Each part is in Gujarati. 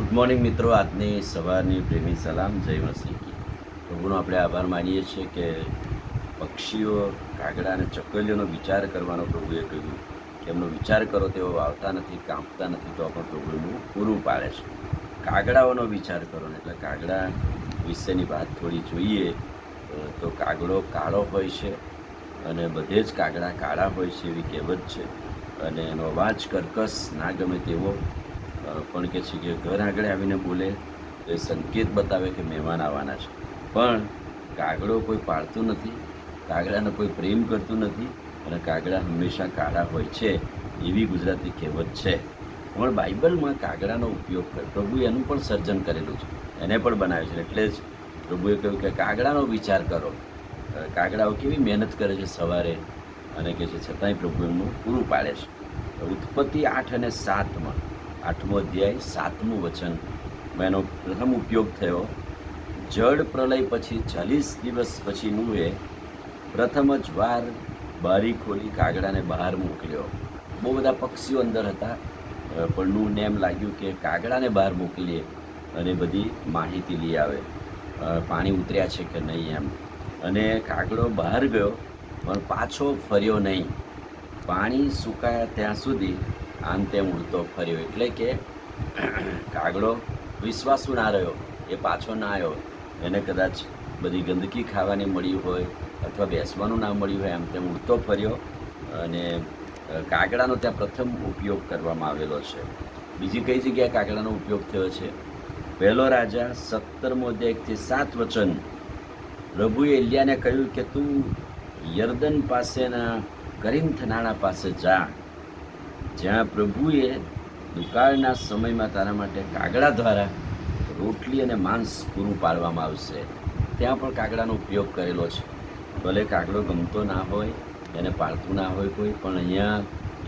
ગુડ મોર્નિંગ મિત્રો, આજની સવારની પ્રેમી સલામ, જય મસીહી. પ્રભુનો આપણે આભાર માનીએ છીએ કે પક્ષીઓ, કાગડા અને ચકલીઓનો વિચાર કરવાનો પ્રભુએ કહ્યું કે એમનો વિચાર કરો, તેઓ વાવતા નથી, કાપતા નથી, તો પણ પ્રભુ એનું પૂરું પાડે છે. કાગડાઓનો વિચાર કરો ને, એટલે કાગડા વિશેની વાત થોડી જોઈએ તો કાગડો કાળો હોય છે અને બધે જ કાગડા કાળા હોય છે એવી કહેવત છે. અને એનો અવાજ કર્કશ ના ગમે તેવો પણ કે છે કે ઘર આગળ આવીને બોલે તો એ સંકેત બતાવે કે મહેમાન આવવાના છે. પણ કાગડો કોઈ પાળતું નથી, કાગડાને કોઈ પ્રેમ કરતું નથી અને કાગડા હંમેશા કાળા હોય છે એવી ગુજરાતી કહેવત છે. પણ બાઇબલમાં કાગડાનો ઉપયોગ કરે, પ્રભુએ એનું પણ સર્જન કરેલું છે, એને પણ બનાવ્યું છે. એટલે જ પ્રભુએ કહ્યું કે કાગડાનો વિચાર કરો. કાગડાઓ કેવી મહેનત કરે છે સવારે, અને કે છે છતાંય પ્રભુ એમનું પૂરું પાડે છે. ઉત્પત્તિ 8 અને 7માં 8મો અધ્યાય 7મું વચન એનો પ્રથમ ઉપયોગ થયો. જળ પ્રલય પછી 40 દિવસ પછી નૂહે પ્રથમ જ વાર બારી ખોલી કાગડાને બહાર મોકલ્યો. બહુ બધા પક્ષીઓ અંદર હતા, પણ નૂહને એમ લાગ્યું કે કાગડાને બહાર મોકલીએ અને બધી માહિતી લઈ આવે, પાણી ઉતર્યા છે કે નહીં એમ. અને કાગડો બહાર ગયો પણ પાછો ફર્યો નહીં. પાણી સુકાયા ત્યાં સુધી આમ તેમ ઉડતો ફર્યો. એટલે કે કાગડો વિશ્વાસુ ના રહ્યો, એ પાછો ના આવ્યો. એને કદાચ બધી ગંદકી ખાવાની મળી હોય અથવા બેસવાનું ના મળ્યું હોય, આમ તેમ ઉડતો ફર્યો. અને કાગડાનો ત્યાં પ્રથમ ઉપયોગ કરવામાં આવેલો છે. બીજી કઈ જગ્યાએ કાગડાનો ઉપયોગ થયો છે? પહેલો રાજા 17મો અધ્યાય 7 વચન. પ્રભુએ એલિયાને કહ્યું કે તું યર્દન પાસેના કરીન્થ નાળા પાસે જા, જ્યાં પ્રભુએ દુકાળના સમયમાં તારા માટે કાગડા દ્વારા રોટલી અને માંસ પૂરું પાડવામાં આવશે. ત્યાં પણ કાગડાનો ઉપયોગ કરેલો છે. ભલે કાગડો ગમતો ના હોય, એને પાળતું ના હોય કોઈ, પણ અહીંયા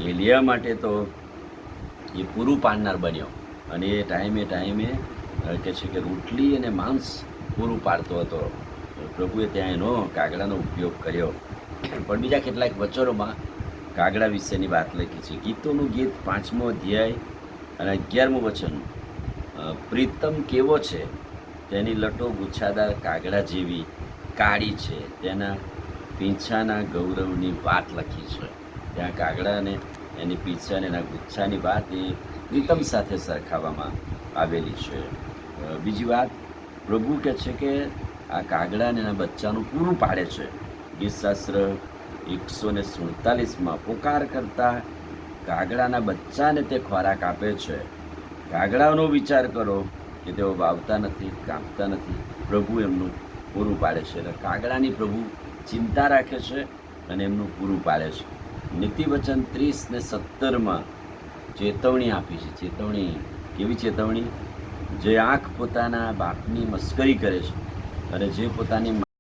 એલિયા માટે તો એ પૂરું પાડનાર બન્યો. અને એ ટાઈમે કહે છે કે રોટલી અને માંસ પૂરું પાડતો હતો. પ્રભુએ ત્યાં એનો કાગડાનો ઉપયોગ કર્યો. પણ બીજા કેટલાક વચનોમાં કાગડા વિશેની વાત લખી છે. ગીતોનું ગીત 5મો અધ્યાય અને 11મું વચન. પ્રીતમ કેવો છે, તેની લટો ગુચ્છાદાર કાગડા જેવી કાળી છે, તેના પીંછાના ગૌરવની વાત લખી છે. ત્યાં કાગડાને એની પીંછા અને એના ગુચ્છાની વાત એ પ્રીતમ સાથે સરખાવવામાં આવેલી છે. બીજી વાત, પ્રભુ કહે છે કે આ કાગડાને એના બચ્ચાનું પૂરું પાડે છે. ગીતશાસ્ત્ર 147માં પોકાર કરતા કાગડાના બચ્ચાને તે ખોરાક આપે છે. કાગડાઓનો વિચાર કરો કે તેઓ વાવતા નથી, કાપતા નથી, પ્રભુ એમનું પૂરું પાડે છે. એટલે કાગડાની પ્રભુ ચિંતા રાખે છે અને એમનું પૂરું પાડે છે. નીતિવચન 30 ને 17માં ચેતવણી આપી છે. ચેતવણી કેવી ચેતવણી? જે આંખ પોતાના બાપની મસ્કરી કરે છે અને જે પોતાની